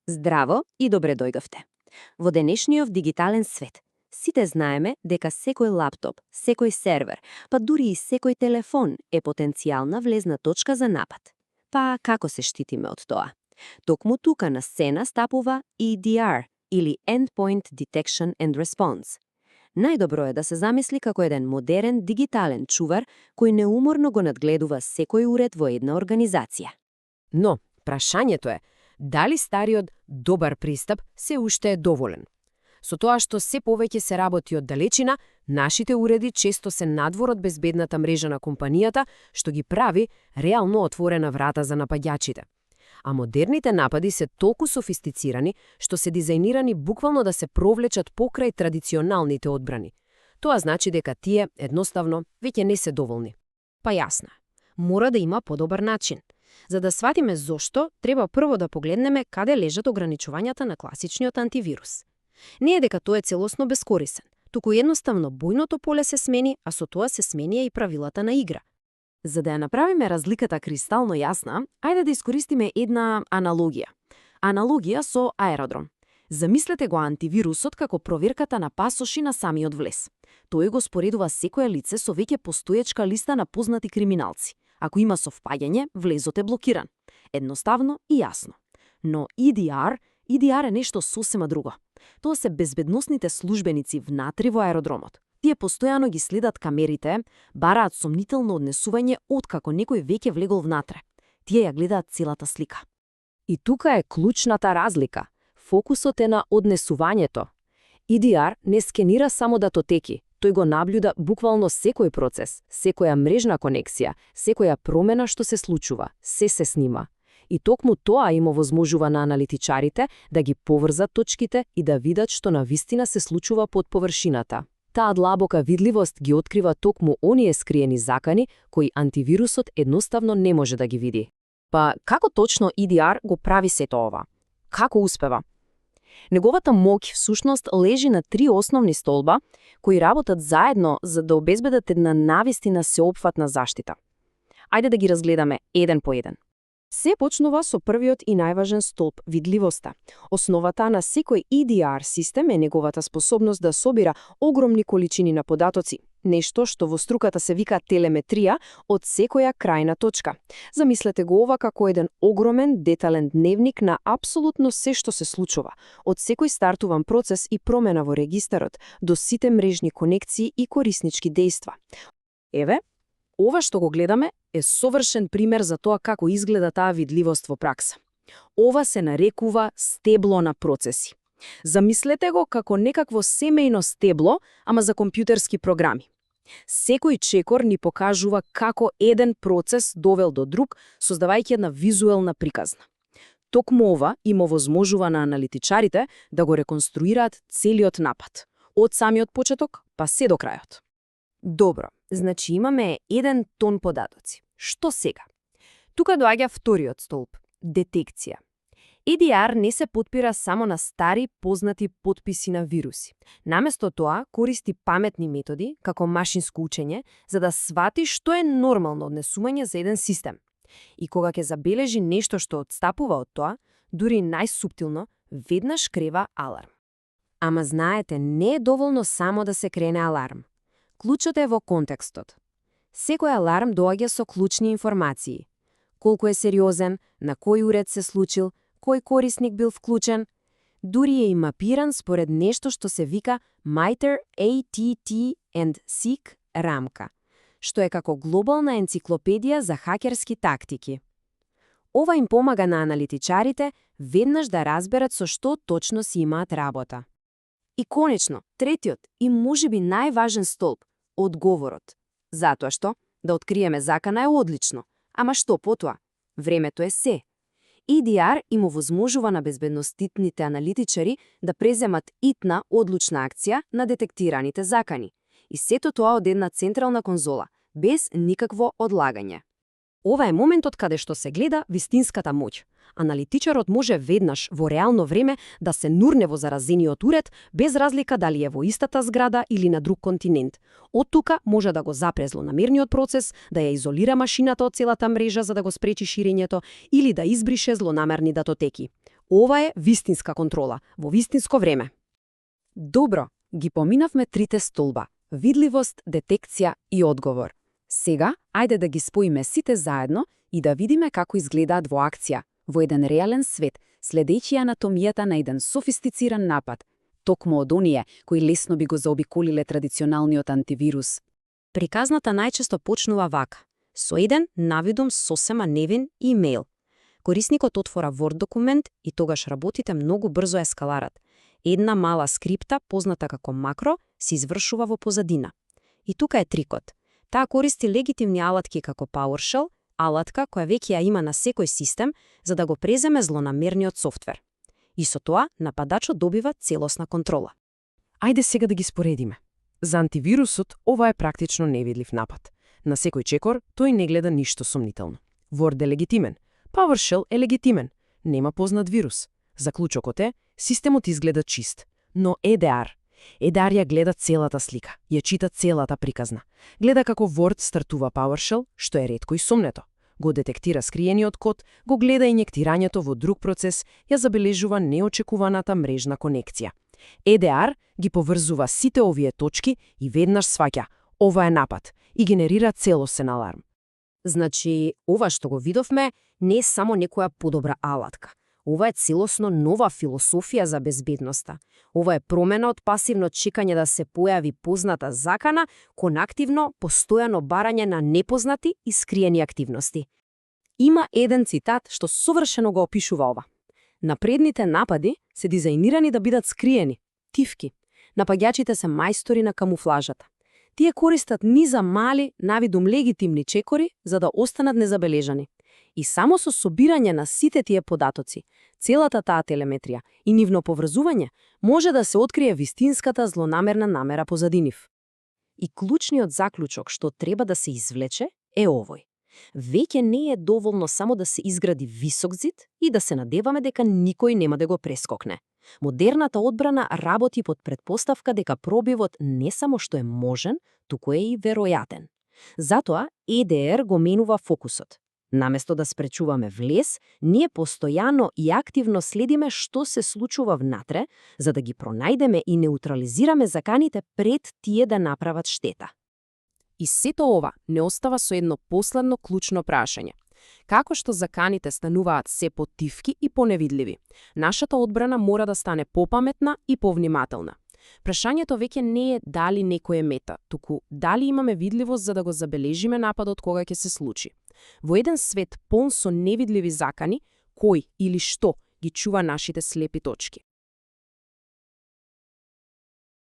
Здраво и добре дојдовте. Во денешниот дигитален свет, сите знаеме дека секој лаптоп, секој сервер, па дури и секој телефон е потенцијална влезна точка за напад. Па како се штитиме од тоа? Токму тука на сцена стапува EDR, или Endpoint Detection and Response. Најдобро е да се замисли како еден модерен дигитален чувар кој неуморно го надгледува секој уред во една организација. Но, прашањето е, дали стариот добар пристап се уште е доволен? Со тоа што се повеќе се работи од далечина, нашите уреди често се надвор од безбедната мрежа на компанијата, што ги прави реално отворена врата за напаѓачите. А модерните напади се толку софистицирани, што се дизајнирани буквално да се провлечат покрај традиционалните одбрани. Тоа значи дека тие, едноставно, веќе не се доволни. Па јасно. Мора да има подобар начин. За да сватиме зошто, треба прво да погледнеме каде лежат ограничувањата на класичниот антивирус. Не е дека тој е целосно бескорисен, туку едноставно бојното поле се смени, а со тоа се сменија и правилата на игра. За да ја направиме разликата кристално јасна, ајде да искористиме една аналогија. Аналогија со аеродром. Замислете го антивирусот како проверката на пасоши на самиот влез. Тој го споредува секое лице со веќе постоечка листа на познати криминалци. Ако има совпаѓање, влезот е блокиран. Едноставно и јасно. Но EDR е нешто сосема друго. Тоа се безбедносните службеници внатре во аеродромот. Тие постојано ги следат камерите, бараат сомнително однесување откако некој веќе влегол внатре. Тие ја гледаат целата слика. И тука е клучната разлика. Фокусот е на однесувањето. EDR не скенира само датотеки, тој го наблюда буквално секој процес, секоја мрежна конексија, секоја промена што се случува, се снима. И токму тоа им овозможува на аналитичарите да ги поврзат точките и да видат што навистина се случува под површината. Таа длабока видливост ги открива токму оние скриени закани кои антивирусот едноставно не може да ги види. Па како точно EDR го прави сето ова? Како успева? Неговата моќ всушност лежи на три основни столба кои работат заедно за да обезбедат една навистина сеопфатна заштита. Ајде да ги разгледаме еден по еден. Се почнува со првиот и најважен столб – видливоста. Основата на секој EDR систем е неговата способност да собира огромни количини на податоци, нешто што во струката се вика телеметрија од секоја крајна точка. Замислете го ова како еден огромен, детален дневник на апсолутно се што се случува, од секој стартуван процес и промена во регистарот до сите мрежни конекции и кориснички дејства. Еве, ова што го гледаме е совршен пример за тоа како изгледа таа видливост во пракса. Ова се нарекува стебло на процеси. Замислете го како некакво семејно стебло, ама за компјутерски програми. Секој чекор ни покажува како еден процес довел до друг, создавајќи една визуелна приказна. Токму ова им овозможува на аналитичарите да го реконструираат целиот напад, од самиот почеток па се до крајот. Добро, значи имаме 1 тон податоци. Што сега? Тука доаѓа вториот столб – детекција. EDR не се потпира само на стари, познати потписи на вируси. Наместо тоа, користи паметни методи, како машинско учење, за да свати што е нормално однесување за еден систем. И кога ќе забележи нешто што отстапува од тоа, дури најсуптилно, веднаш крeva аларм. Ама знаете, не е доволно само да се крене аларм. Клучот е во контекстот. Секој аларм доаѓа со клучни информации. Колку е сериозен, на кој уред се случил, кој корисник бил вклучен, дури е и мапиран според нешто што се вика MITRE ATT and SEEK рамка, што е како глобална енциклопедија за хакерски тактики. Ова им помага на аналитичарите веднаш да разберат со што точно си имаат работа. И конечно, третиот и можеби најважен столб – одговорот. Затоа што, да откриеме закана е одлично, ама што потоа? Времето е се. EDR им овозможува на безбедноститните аналитичари да преземат итна, одлучна акција на детектираните закани. И сето тоа од една централна конзола, без никакво одлагање. Ова е моментот каде што се гледа вистинската моќ. Аналитичарот може веднаш во реално време да се нурне во заразениот уред, без разлика дали е во истата зграда или на друг континент. Од тука може да го запре злонамерниот процес, да ја изолира машината од целата мрежа за да го спречи ширењето или да избрише злонамерни датотеки. Ова е вистинска контрола, во вистинско време. Добро, ги поминавме трите столба – видливост, детекција и одговор. Сега, ајде да ги споиме сите заедно и да видиме како изгледаат во акција, во еден реален свет, следејќи анатомијата на еден софистициран напад, токму од оние кои лесно би го заобиколиле традиционалниот антивирус. Приказната најчесто почнува вака, со еден навидум сосема невин имејл. Корисникот отвора Word документ и тогаш работите многу брзо ескаларат. Една мала скрипта, позната како макро, се извршува во позадина. И тука е трикот. Таа користи легитимни алатки како PowerShell, алатка која веќе ја има на секој систем, за да го преземе злонамерниот софтвер. И со тоа, нападачот добива целосна контрола. Ајде сега да ги споредиме. За антивирусот ова е практично невидлив напад. На секој чекор тој не гледа ништо сомнително. Word е легитимен, PowerShell е легитимен, нема познат вирус. Заклучокот е, системот изгледа чист, но EDR ја гледа целата слика, ја чита целата приказна. Гледа како Word стартува PowerShell, што е ретко и сомнето. Го детектира скриениот код, го гледа инјектирањето во друг процес, ја забележува неочекуваната мрежна конекција. EDR ги поврзува сите овие точки и веднаш сваќа, ова е напад, и генерира целосен аларм. Значи, ова што го видовме не е само некоја подобра алатка. Ова е целосно нова философија за безбедноста. Ова е промена од пасивно чекање да се појави позната закана кон активно, постојано барање на непознати и скриени активности. Има еден цитат што совршено го опишува ова. Напредните напади се дизајнирани да бидат скриени, тивки. Напаѓачите се мајстори на камуфлажата. Тие користат низа мали, навидум легитимни чекори за да останат незабележани. И само со собирање на сите тие податоци, целата таа телеметрија и нивно поврзување, може да се открие вистинската злонамерна намера позади нив. И клучниот заклучок што треба да се извлече е овој. Веќе не е доволно само да се изгради висок зид и да се надеваме дека никој нема да го прескокне. Модерната одбрана работи под предпоставка дека пробивот не само што е можен, туку е и веројатен. Затоа EDR го менува фокусот. Наместо да спречуваме влез, ние постојано и активно следиме што се случува внатре, за да ги пронајдеме и неутрализираме заканите пред тие да направат штета. И сето ова не остава со едно последно клучно прашање. Како што заканите стануваат се потивки и поневидливи, нашата одбрана мора да стане попаметна и повнимателна. Прашањето веќе не е дали некој е мета, туку дали имаме видливост за да го забележиме нападот кога ќе се случи. Во еден свет полн со невидливи закани, кој или што ги чува нашите слепи точки?